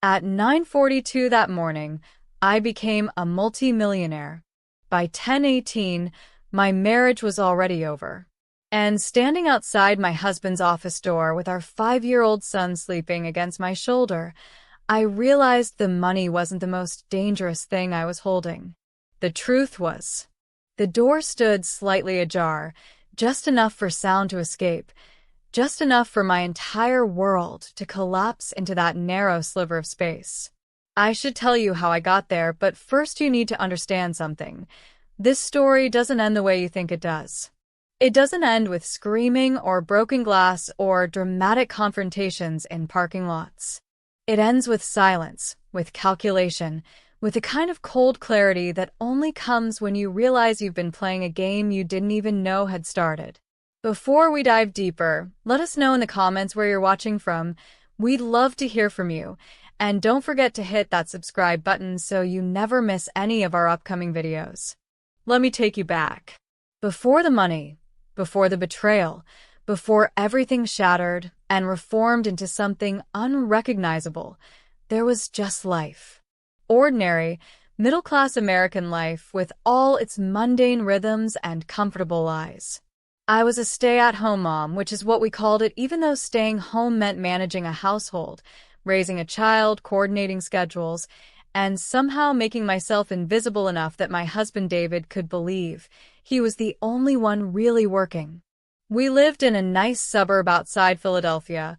At 9:42 that morning, I became a multi-millionaire. By 10:18, my marriage was already over. And standing outside my husband's office door with our 5-year-old son sleeping against my shoulder, I realized the money wasn't the most dangerous thing I was holding. The truth was, the door stood slightly ajar, just enough for sound to escape, just enough for my entire world to collapse into that narrow sliver of space. I should tell you how I got there, but first you need to understand something. This story doesn't end the way you think it does. It doesn't end with screaming or broken glass or dramatic confrontations in parking lots. It ends with silence, with calculation, with the kind of cold clarity that only comes when you realize you've been playing a game you didn't even know had started. Before we dive deeper, let us know in the comments where you're watching from. We'd love to hear from you. And don't forget to hit that subscribe button so you never miss any of our upcoming videos. Let me take you back. Before the money, before the betrayal, before everything shattered and reformed into something unrecognizable, there was just life. Ordinary, middle-class American life with all its mundane rhythms and comfortable lies. I was a stay-at-home mom, which is what we called it, even though staying home meant managing a household, raising a child, coordinating schedules, and somehow making myself invisible enough that my husband David could believe he was the only one really working. We lived in a nice suburb outside Philadelphia,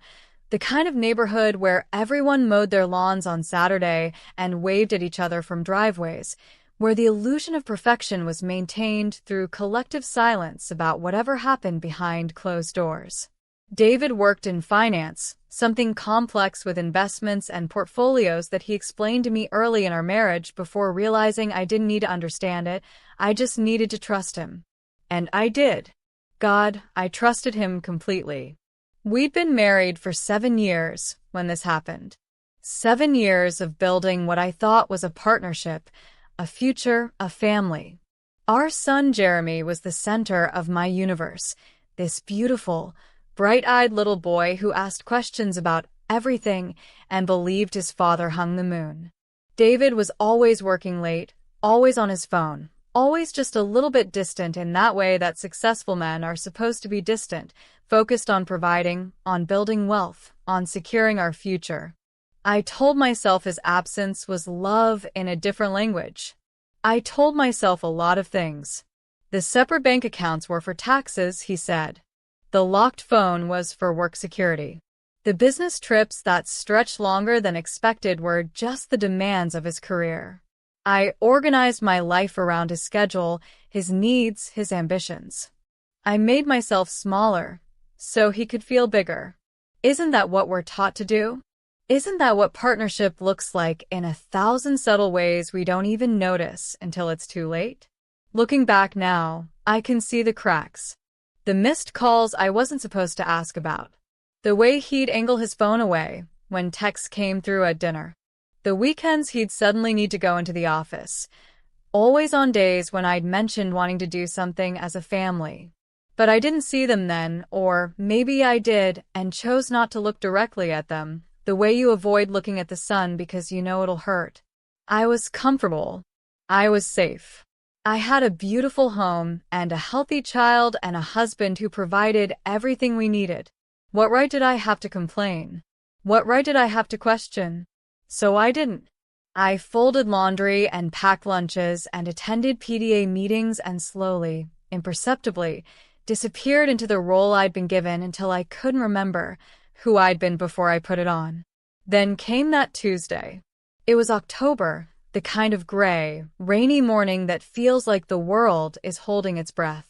the kind of neighborhood where everyone mowed their lawns on Saturday and waved at each other from driveways, where the illusion of perfection was maintained through collective silence about whatever happened behind closed doors. David worked in finance, something complex with investments and portfolios that he explained to me early in our marriage before realizing I didn't need to understand it, I just needed to trust him. And I did. God, I trusted him completely. We'd been married for 7 years when this happened. 7 years of building what I thought was a partnership, a future, a family. Our son Jeremy was the center of my universe, this beautiful, bright-eyed little boy who asked questions about everything and believed his father hung the moon. David was always working late, always on his phone, always just a little bit distant in that way that successful men are supposed to be distant, focused on providing, on building wealth, on securing our future. I told myself his absence was love in a different language. I told myself a lot of things. The separate bank accounts were for taxes, he said. The locked phone was for work security. The business trips that stretched longer than expected were just the demands of his career. I organized my life around his schedule, his needs, his ambitions. I made myself smaller, so he could feel bigger. Isn't that what we're taught to do? Isn't that what partnership looks like in 1,000 subtle ways we don't even notice until it's too late? Looking back now, I can see the cracks. The missed calls I wasn't supposed to ask about. The way he'd angle his phone away when texts came through at dinner. The weekends he'd suddenly need to go into the office. Always on days when I'd mentioned wanting to do something as a family. But I didn't see them then, or maybe I did and chose not to look directly at them, the way you avoid looking at the sun because you know it'll hurt. I was comfortable. I was safe. I had a beautiful home and a healthy child and a husband who provided everything we needed. What right did I have to complain? What right did I have to question? So I didn't. I folded laundry and packed lunches and attended PTA meetings and slowly, imperceptibly, disappeared into the role I'd been given until I couldn't remember who I'd been before I put it on. Then came that Tuesday. It was October, the kind of gray, rainy morning that feels like the world is holding its breath.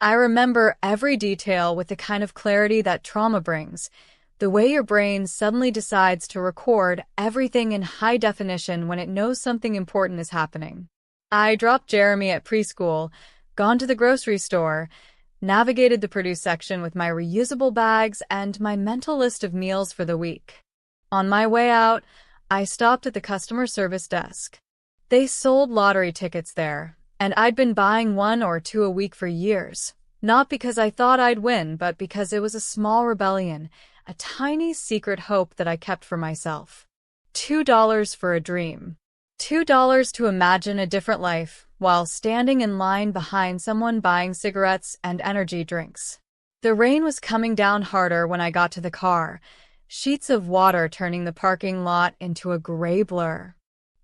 I remember every detail with the kind of clarity that trauma brings, the way your brain suddenly decides to record everything in high definition when it knows something important is happening. I dropped Jeremy at preschool, gone to the grocery store, navigated the produce section with my reusable bags and my mental list of meals for the week. On my way out, I stopped at the customer service desk. They sold lottery tickets there, and I'd been buying 1 or 2 a week for years, not because I thought I'd win, but because it was a small rebellion, a tiny secret hope that I kept for myself. $2 for a dream. $2 to imagine a different life while standing in line behind someone buying cigarettes and energy drinks. The rain was coming down harder when I got to the car, sheets of water turning the parking lot into a gray blur.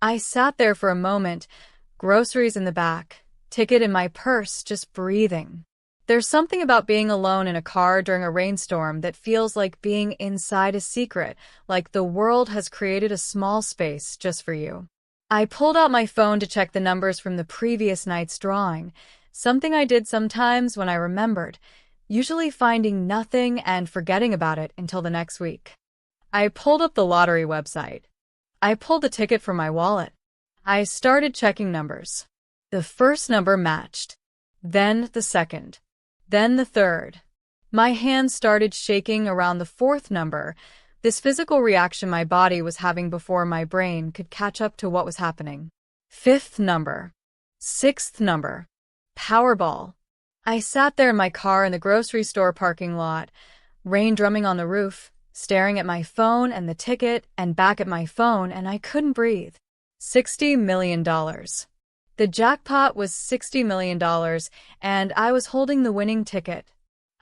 I sat there for a moment, groceries in the back, ticket in my purse, just breathing. There's something about being alone in a car during a rainstorm that feels like being inside a secret, like the world has created a small space just for you. I pulled out my phone to check the numbers from the previous night's drawing, something I did sometimes when I remembered, usually finding nothing and forgetting about it until the next week. I pulled up the lottery website. I pulled the ticket from my wallet. I started checking numbers. The first number matched, then the second, then the third. My hands started shaking around the fourth number, this physical reaction my body was having before my brain could catch up to what was happening. Fifth number. Sixth number. Powerball. I sat there in my car in the grocery store parking lot, rain drumming on the roof, staring at my phone and the ticket and back at my phone, and I couldn't breathe. $60 million. The jackpot was $60 million, and I was holding the winning ticket.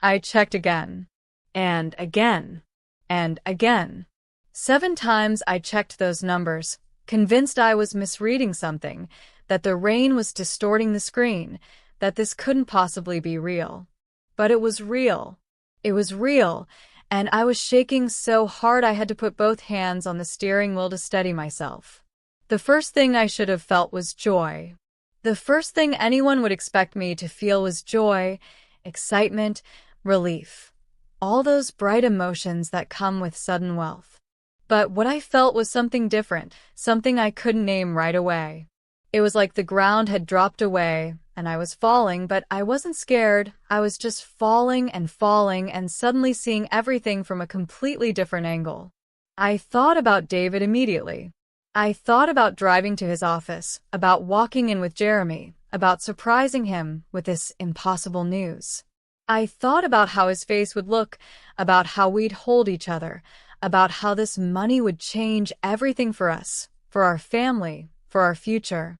I checked again, and again, and again. 7 times I checked those numbers, convinced I was misreading something, that the rain was distorting the screen, that this couldn't possibly be real. But it was real. It was real, and I was shaking so hard I had to put both hands on the steering wheel to steady myself. The first thing I should have felt was joy. The first thing anyone would expect me to feel was joy, excitement, relief. All those bright emotions that come with sudden wealth. But what I felt was something different, something I couldn't name right away. It was like the ground had dropped away, and I was falling, but I wasn't scared. I was just falling and suddenly seeing everything from a completely different angle. I thought about David immediately. I thought about driving to his office, about walking in with Jeremy, about surprising him with this impossible news. I thought about how his face would look, about how we'd hold each other, about how this money would change everything for us, for our family, for our future.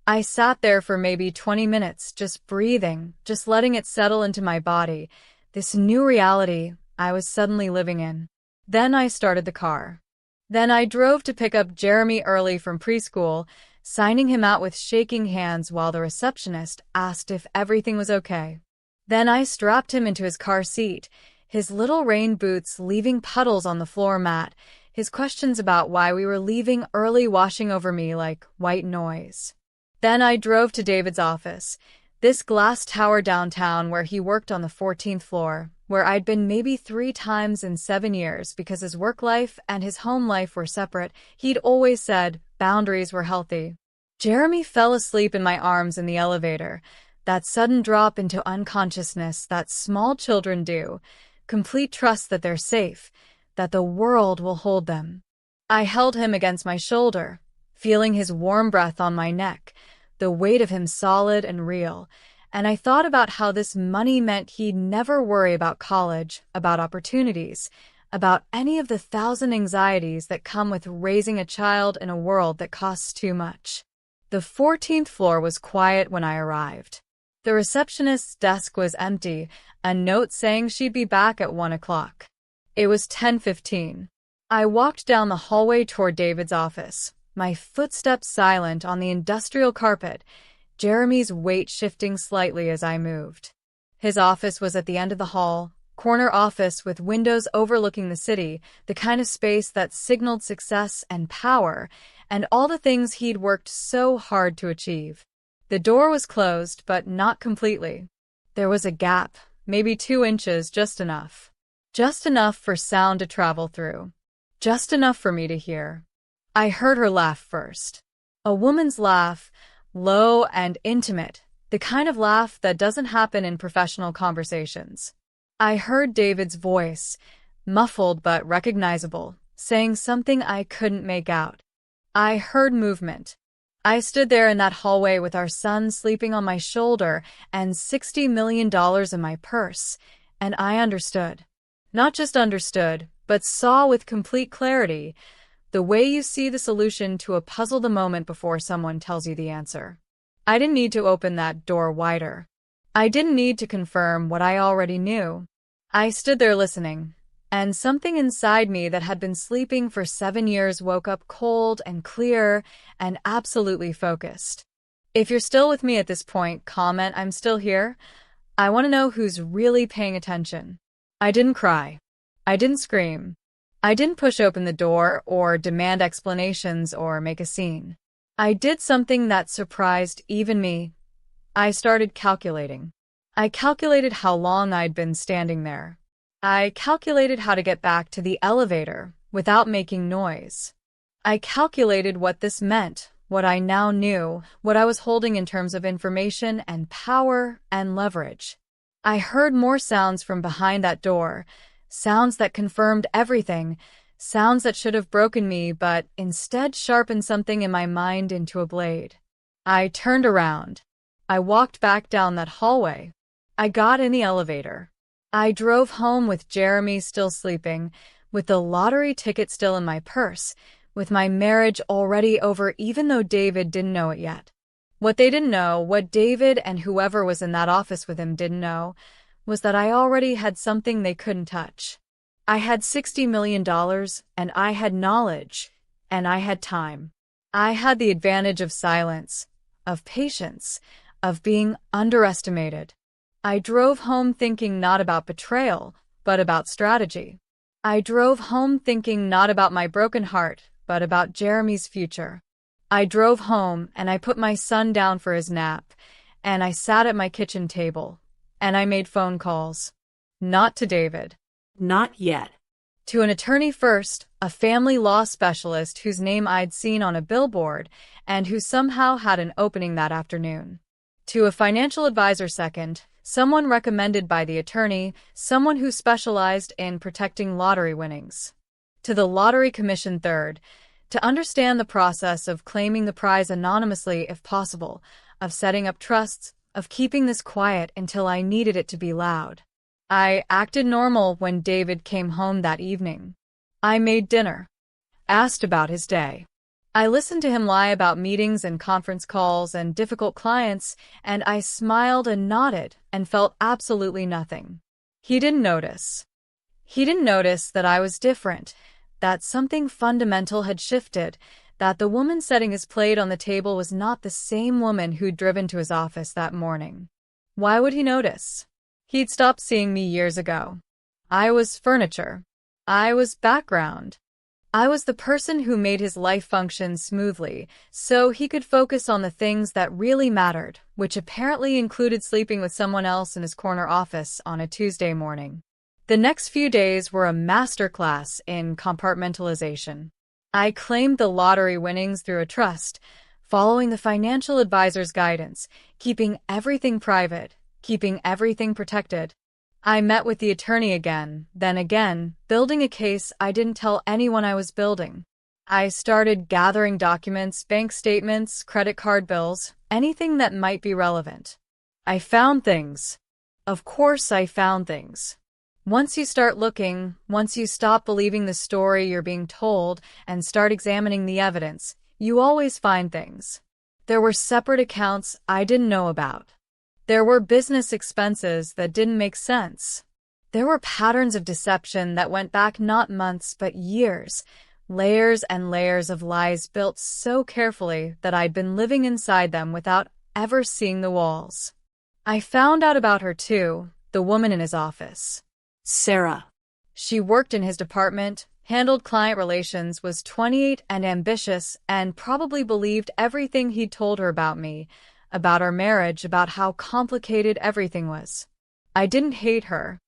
I sat there for maybe 20 minutes, just breathing, just letting it settle into my body, this new reality I was suddenly living in. Then I started the car. Then I drove to pick up Jeremy early from preschool, signing him out with shaking hands while the receptionist asked if everything was okay. Then I strapped him into his car seat, his little rain boots leaving puddles on the floor mat, his questions about why we were leaving early washing over me like white noise. Then I drove to David's office, this glass tower downtown where he worked on the 14th floor, where I'd been maybe 3 times in 7 years because his work life and his home life were separate. He'd always said boundaries were healthy. Jeremy fell asleep in my arms in the elevator, that sudden drop into unconsciousness that small children do, complete trust that they're safe, that the world will hold them. I held him against my shoulder, feeling his warm breath on my neck, the weight of him solid and real, and I thought about how this money meant he'd never worry about college, about opportunities, about any of the 1,000 anxieties that come with raising a child in a world that costs too much. The 14th floor was quiet when I arrived. The receptionist's desk was empty, a note saying she'd be back at 1 o'clock. It was 10:15. I walked down the hallway toward David's office, my footsteps silent on the industrial carpet, Jeremy's weight shifting slightly as I moved. His office was at the end of the hall, corner office with windows overlooking the city, the kind of space that signaled success and power, and all the things he'd worked so hard to achieve. The door was closed, but not completely. There was a gap, maybe 2 inches, just enough. Just enough for sound to travel through. Just enough for me to hear. I heard her laugh first. A woman's laugh, low and intimate, the kind of laugh that doesn't happen in professional conversations. I heard David's voice, muffled but recognizable, saying something I couldn't make out. I heard movement. I stood there in that hallway with our son sleeping on my shoulder and $60 million in my purse, and I understood. Not just understood, but saw with complete clarity. The way you see the solution to a puzzle the moment before someone tells you the answer. I didn't need to open that door wider. I didn't need to confirm what I already knew. I stood there listening, and something inside me that had been sleeping for 7 years woke up cold and clear and absolutely focused. If you're still with me at this point, comment "I'm still here." I want to know who's really paying attention. I didn't cry. I didn't scream. I didn't push open the door or demand explanations or make a scene. I did something that surprised even me. I started calculating. I calculated how long I'd been standing there. I calculated how to get back to the elevator without making noise. I calculated what this meant, what I now knew, what I was holding in terms of information and power and leverage. I heard more sounds from behind that door, sounds that confirmed everything, sounds that should have broken me but instead sharpened something in my mind into a blade. I turned around. I walked back down that hallway. I got in the elevator. I drove home with Jeremy still sleeping, with the lottery ticket still in my purse, with my marriage already over even though David didn't know it yet. What they didn't know, what David and whoever was in that office with him didn't know, was that I already had something they couldn't touch. I had $60 million, and I had knowledge, and I had time. I had the advantage of silence, of patience, of being underestimated. I drove home thinking not about betrayal, but about strategy. I drove home thinking not about my broken heart, but about Jeremy's future. I drove home and I put my son down for his nap, and I sat at my kitchen table, and I made phone calls. Not to David. Not yet. To an attorney first, a family law specialist whose name I'd seen on a billboard and who somehow had an opening that afternoon. To a financial advisor second, someone recommended by the attorney, someone who specialized in protecting lottery winnings. To the lottery commission third, to understand the process of claiming the prize anonymously if possible, of setting up trusts, of keeping this quiet until I needed it to be loud. I acted normal when David came home that evening. I made dinner, asked about his day. I listened to him lie about meetings and conference calls and difficult clients, and I smiled and nodded and felt absolutely nothing. He didn't notice. He didn't notice that I was different, that something fundamental had shifted, that the woman setting his plate on the table was not the same woman who'd driven to his office that morning. Why would he notice? He'd stopped seeing me years ago. I was furniture. I was background. I was the person who made his life function smoothly, so he could focus on the things that really mattered, which apparently included sleeping with someone else in his corner office on a Tuesday morning. The next few days were a masterclass in compartmentalization. I claimed the lottery winnings through a trust, following the financial advisor's guidance, keeping everything private, keeping everything protected. I met with the attorney again, then again, building a case I didn't tell anyone I was building. I started gathering documents, bank statements, credit card bills, anything that might be relevant. I found things. Of course I found things. Once you start looking, once you stop believing the story you're being told and start examining the evidence, you always find things. There were separate accounts I didn't know about. There were business expenses that didn't make sense. There were patterns of deception that went back not months but years, layers and layers of lies built so carefully that I'd been living inside them without ever seeing the walls. I found out about her too, the woman in his office. Sarah. She worked in his department, handled client relations, was 28 and ambitious, and probably believed everything he'd told her about me, about our marriage, about how complicated everything was. I didn't hate her.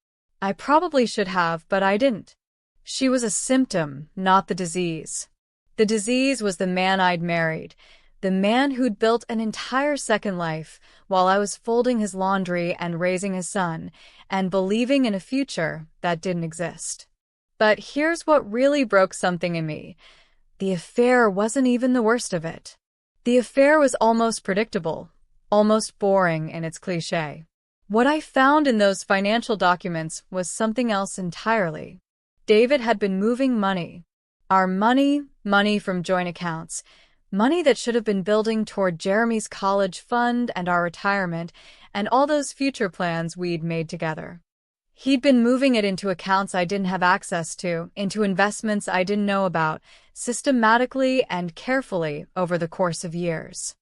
I probably should have, but I didn't. She was a symptom, not the disease. The disease was the man I'd married, the man who'd built an entire second life while I was folding his laundry and raising his son and believing in a future that didn't exist. But here's what really broke something in me. The affair wasn't even the worst of it. The affair was almost predictable, almost boring in its cliché. What I found in those financial documents was something else entirely. David had been moving money. Our money, money from joint accounts, money that should have been building toward Jeremy's college fund and our retirement and all those future plans we'd made together. He'd been moving it into accounts I didn't have access to, into investments I didn't know about, systematically and carefully over the course of years.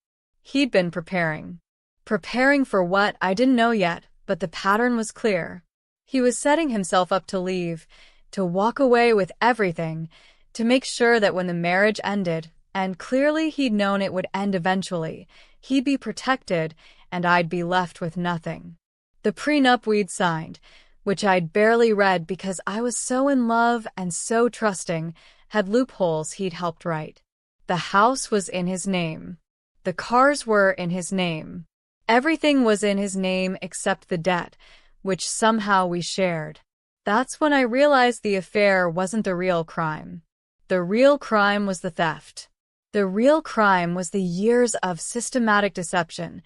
He'd been preparing. Preparing for what I didn't know yet, but the pattern was clear. He was setting himself up to leave, to walk away with everything, to make sure that when the marriage ended, and clearly he'd known it would end eventually, he'd be protected and I'd be left with nothing. The prenup we'd signed, which I'd barely read because I was so in love and so trusting, had loopholes he'd helped write. The house was in his name. The cars were in his name. Everything was in his name except the debt, which somehow we shared. That's when I realized the affair wasn't the real crime. The real crime was the theft. The real crime was the years of systematic deception,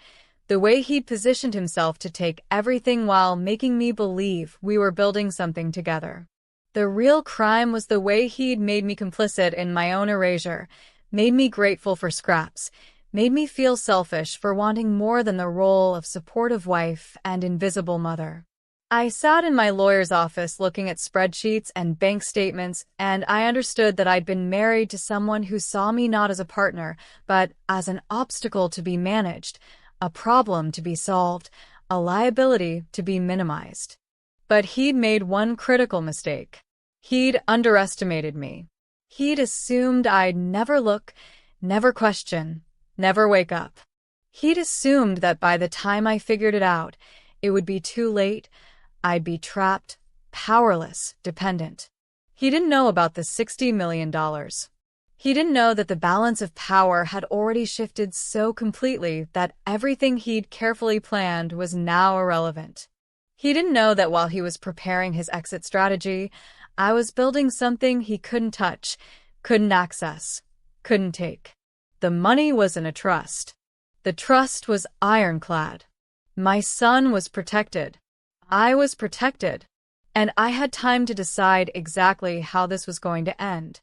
the way he'd positioned himself to take everything while making me believe we were building something together. The real crime was the way he'd made me complicit in my own erasure, made me grateful for scraps, made me feel selfish for wanting more than the role of supportive wife and invisible mother. I sat in my lawyer's office looking at spreadsheets and bank statements, and I understood that I'd been married to someone who saw me not as a partner, but as an obstacle to be managed, a problem to be solved, a liability to be minimized. But he'd made one critical mistake. He'd underestimated me. He'd assumed I'd never look, never question, never wake up. He'd assumed that by the time I figured it out, it would be too late. I'd be trapped, powerless, dependent. He didn't know about the $60 million. He didn't know that the balance of power had already shifted so completely that everything he'd carefully planned was now irrelevant. He didn't know that while he was preparing his exit strategy, I was building something he couldn't touch, couldn't access, couldn't take. The money was in a trust. The trust was ironclad. My son was protected. I was protected. And I had time to decide exactly how this was going to end.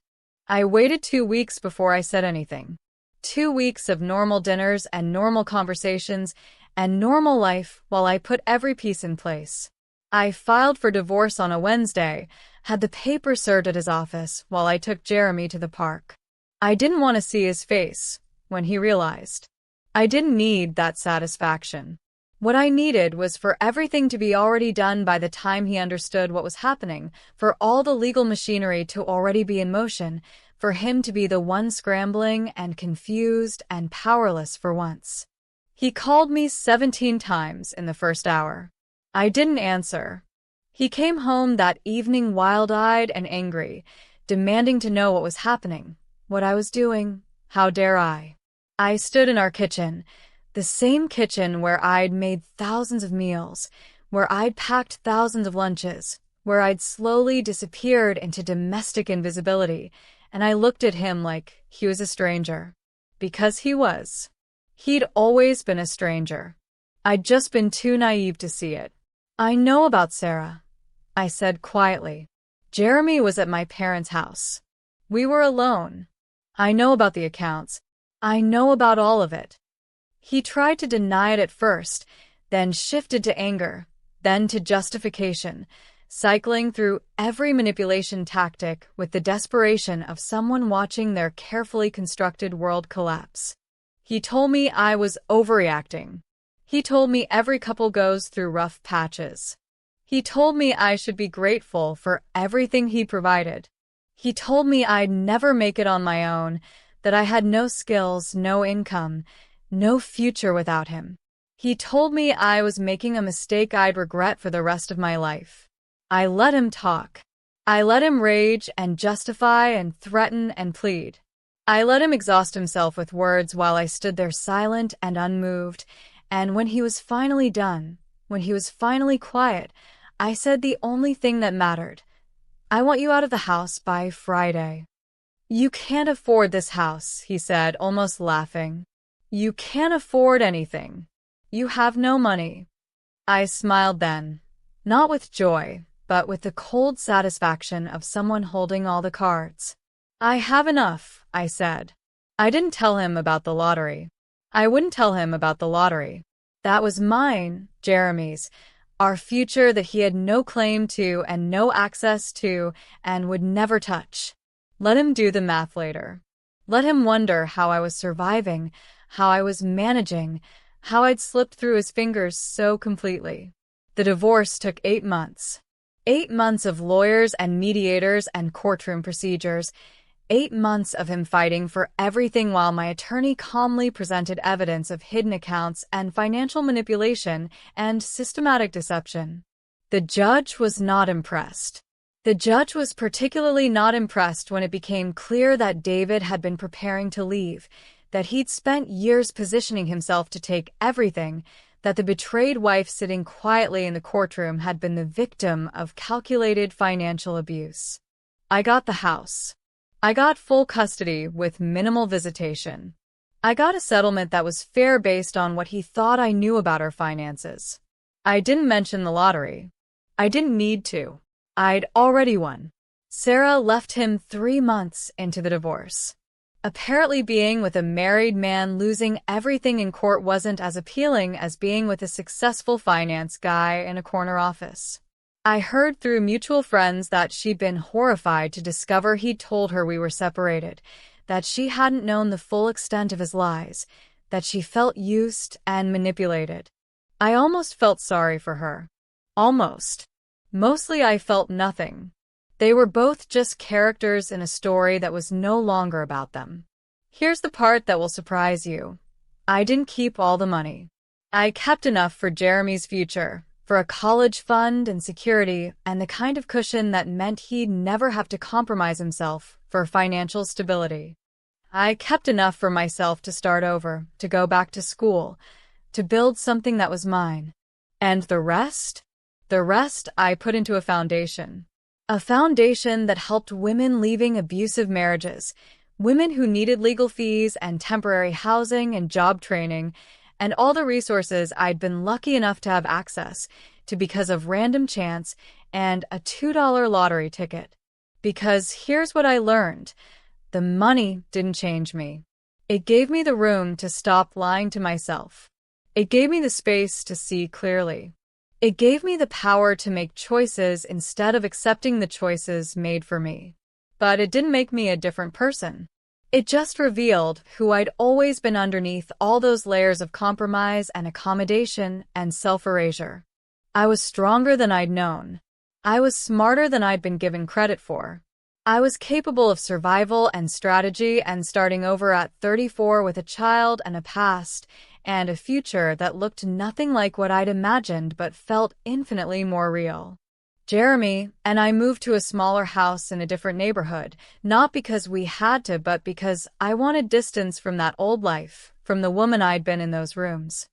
I waited 2 weeks before I said anything. 2 weeks of normal dinners and normal conversations and normal life while I put every piece in place. I filed for divorce on a Wednesday, had the papers served at his office while I took Jeremy to the park. I didn't want to see his face when he realized. I didn't need that satisfaction. What I needed was for everything to be already done by the time he understood what was happening, for all the legal machinery to already be in motion, for him to be the one scrambling and confused and powerless for once. He called me 17 times in the first hour. I didn't answer. He came home that evening wild-eyed and angry, demanding to know what was happening, what I was doing, how dare I. I stood in our kitchen, the same kitchen where I'd made thousands of meals, where I'd packed thousands of lunches, where I'd slowly disappeared into domestic invisibility, and I looked at him like he was a stranger. Because he was. He'd always been a stranger. I'd just been too naive to see it. I know about Sarah, I said quietly. Jeremy was at my parents' house. We were alone. I know about the accounts. I know about all of it. He tried to deny it at first, then shifted to anger, then to justification, cycling through every manipulation tactic with the desperation of someone watching their carefully constructed world collapse. He told me I was overreacting. He told me every couple goes through rough patches. He told me I should be grateful for everything he provided. He told me I'd never make it on my own, that I had no skills, no income, no future without him. He told me I was making a mistake I'd regret for the rest of my life. I let him talk. I let him rage and justify and threaten and plead. I let him exhaust himself with words while I stood there silent and unmoved, and when he was finally done, when he was finally quiet, I said the only thing that mattered. I want you out of the house by Friday. You can't afford this house, he said, almost laughing. You can't afford anything. You have no money. I smiled then, not with joy, but with the cold satisfaction of someone holding all the cards. I have enough, I said. I didn't tell him about the lottery. I wouldn't tell him about the lottery. That was mine, Jeremy's, our future that he had no claim to and no access to and would never touch. Let him do the math later. Let him wonder how I was surviving, how I was managing, how I'd slipped through his fingers so completely. The divorce took 8 months. 8 months of lawyers and mediators and courtroom procedures. 8 months of him fighting for everything while my attorney calmly presented evidence of hidden accounts and financial manipulation and systematic deception. The judge was not impressed. The judge was particularly not impressed when it became clear that David had been preparing to leave, that he'd spent years positioning himself to take everything, that the betrayed wife sitting quietly in the courtroom had been the victim of calculated financial abuse. I got the house. I got full custody with minimal visitation. I got a settlement that was fair based on what he thought I knew about our finances. I didn't mention the lottery. I didn't need to. I'd already won. Sarah left him 3 months into the divorce. Apparently being with a married man losing everything in court wasn't as appealing as being with a successful finance guy in a corner office. I heard through mutual friends that she'd been horrified to discover he'd told her we were separated, that she hadn't known the full extent of his lies, that she felt used and manipulated. I almost felt sorry for her. Almost. Mostly I felt nothing. They were both just characters in a story that was no longer about them. Here's the part that will surprise you. I didn't keep all the money. I kept enough for Jeremy's future, for a college fund and security, and the kind of cushion that meant he'd never have to compromise himself for financial stability. I kept enough for myself to start over, to go back to school, to build something that was mine. And the rest? The rest I put into a foundation. A foundation that helped women leaving abusive marriages, women who needed legal fees and temporary housing and job training, and all the resources I'd been lucky enough to have access to because of random chance and a $2 lottery ticket. Because here's what I learned. The money didn't change me. It gave me the room to stop lying to myself. It gave me the space to see clearly. It gave me the power to make choices instead of accepting the choices made for me. But it didn't make me a different person. It just revealed who I'd always been underneath all those layers of compromise and accommodation and self-erasure. I was stronger than I'd known. I was smarter than I'd been given credit for. I was capable of survival and strategy and starting over at 34 with a child and a past and a future that looked nothing like what I'd imagined but felt infinitely more real. Jeremy and I moved to a smaller house in a different neighborhood, not because we had to, but because I wanted distance from that old life, from the woman I'd been in those rooms.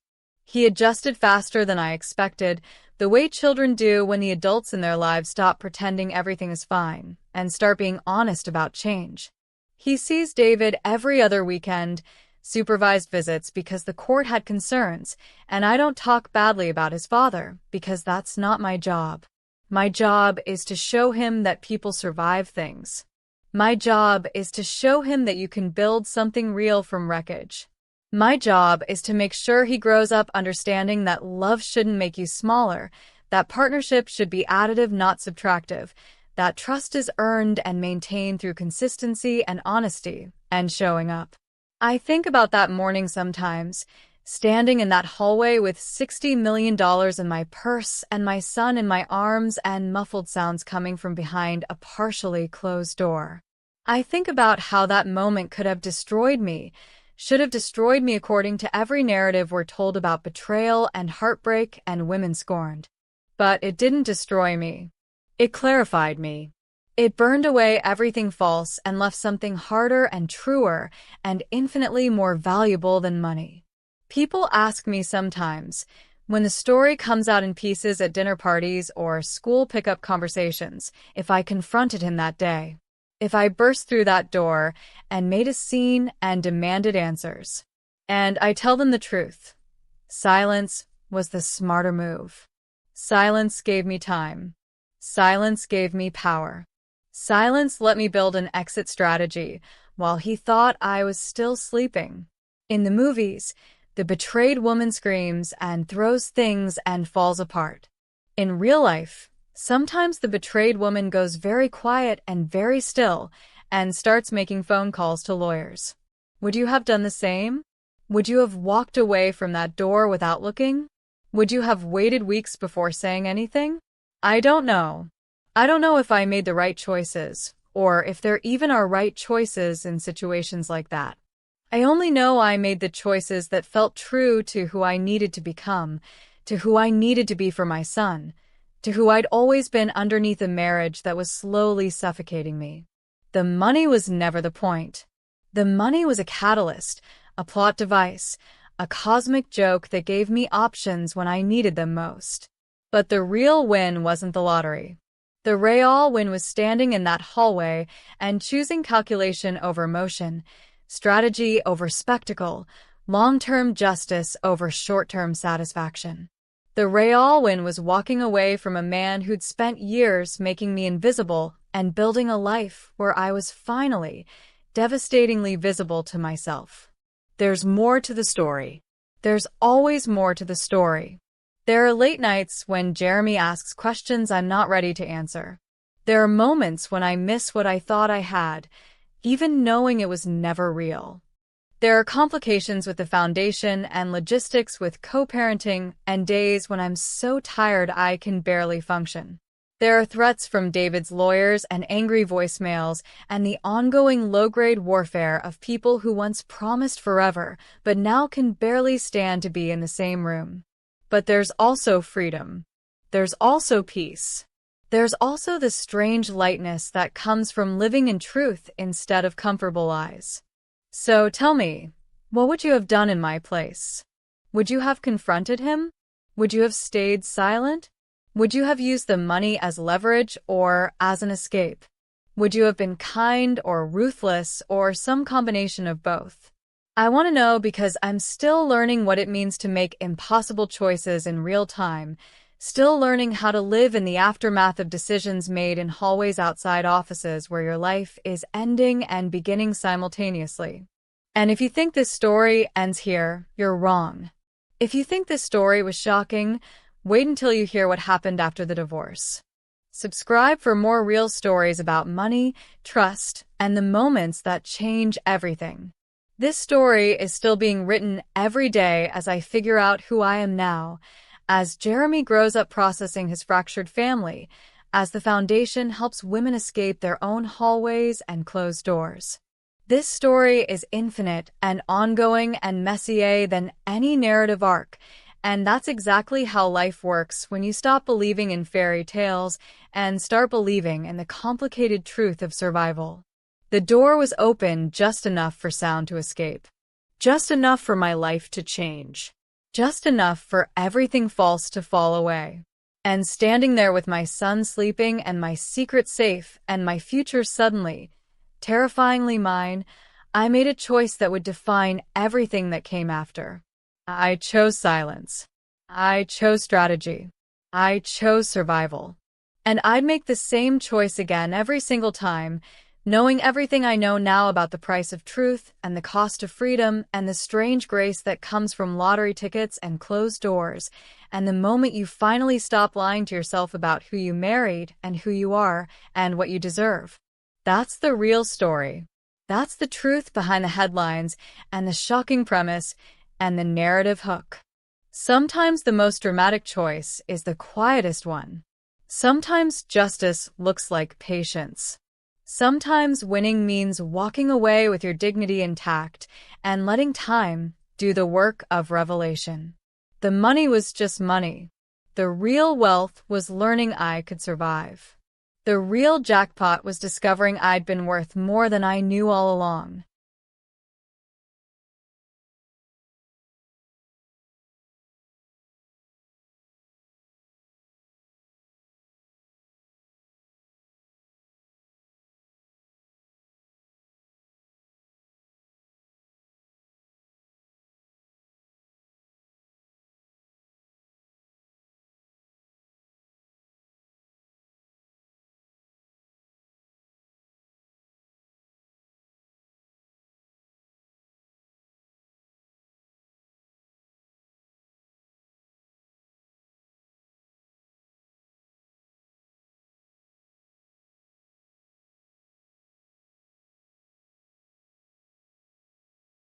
He adjusted faster than I expected, the way children do when the adults in their lives stop pretending everything is fine and start being honest about change. He sees David every other weekend, supervised visits because the court had concerns, and I don't talk badly about his father because that's not my job. My job is to show him that people survive things. My job is to show him that you can build something real from wreckage. My job is to make sure he grows up understanding that love shouldn't make you smaller, that partnership should be additive, not subtractive, that trust is earned and maintained through consistency and honesty and showing up. I think about that morning sometimes, standing in that hallway with $60 million in my purse and my son in my arms and muffled sounds coming from behind a partially closed door. I think about how that moment could have destroyed me, should have destroyed me according to every narrative we're told about betrayal and heartbreak and women scorned. But it didn't destroy me. It clarified me. It burned away everything false and left something harder and truer and infinitely more valuable than money. People ask me sometimes, when the story comes out in pieces at dinner parties or school pickup conversations, if I confronted him that day, if I burst through that door and made a scene and demanded answers. And I tell them the truth. Silence was the smarter move. Silence gave me time. Silence gave me power. Silence let me build an exit strategy while he thought I was still sleeping. In the movies, the betrayed woman screams and throws things and falls apart. In real life, sometimes the betrayed woman goes very quiet and very still and starts making phone calls to lawyers. Would you have done the same? Would you have walked away from that door without looking? Would you have waited weeks before saying anything? I don't know. I don't know if I made the right choices, or if there even are right choices in situations like that. I only know I made the choices that felt true to who I needed to become, to who I needed to be for my son, to who I'd always been underneath a marriage that was slowly suffocating me. The money was never the point. The money was a catalyst, a plot device, a cosmic joke that gave me options when I needed them most. But the real win wasn't the lottery. The real win was standing in that hallway and choosing calculation over emotion, strategy over spectacle, long-term justice over short-term satisfaction. The real win was walking away from a man who'd spent years making me invisible and building a life where I was finally, devastatingly visible to myself. There's more to the story. There's always more to the story. There are late nights when Jeremy asks questions I'm not ready to answer. There are moments when I miss what I thought I had, even knowing it was never real. There are complications with the foundation and logistics with co-parenting and days when I'm so tired I can barely function. There are threats from David's lawyers and angry voicemails and the ongoing low-grade warfare of people who once promised forever but now can barely stand to be in the same room. But there's also freedom. There's also peace. There's also the strange lightness that comes from living in truth instead of comfortable lies. So tell me, what would you have done in my place? Would you have confronted him? Would you have stayed silent? Would you have used the money as leverage or as an escape? Would you have been kind or ruthless or some combination of both? I want to know because I'm still learning what it means to make impossible choices in real time, still learning how to live in the aftermath of decisions made in hallways outside offices where your life is ending and beginning simultaneously. And if you think this story ends here, you're wrong. If you think this story was shocking, wait until you hear what happened after the divorce. Subscribe for more real stories about money, trust, and the moments that change everything. This story is still being written every day as I figure out who I am now, as Jeremy grows up processing his fractured family, as the foundation helps women escape their own hallways and closed doors. This story is infinite and ongoing and messier than any narrative arc, and that's exactly how life works when you stop believing in fairy tales and start believing in the complicated truth of survival. The door was open just enough for sound to escape. Just enough for my life to change. Just enough for everything false to fall away. And standing there with my son sleeping and my secret safe and my future suddenly, terrifyingly mine, I made a choice that would define everything that came after. I chose silence. I chose strategy. I chose survival. And I'd make the same choice again every single time, knowing everything I know now about the price of truth and the cost of freedom and the strange grace that comes from lottery tickets and closed doors, and the moment you finally stop lying to yourself about who you married and who you are and what you deserve. That's the real story. That's the truth behind the headlines and the shocking premise and the narrative hook. Sometimes the most dramatic choice is the quietest one. Sometimes justice looks like patience. Sometimes winning means walking away with your dignity intact and letting time do the work of revelation. The money was just money. The real wealth was learning I could survive. The real jackpot was discovering I'd been worth more than I knew all along.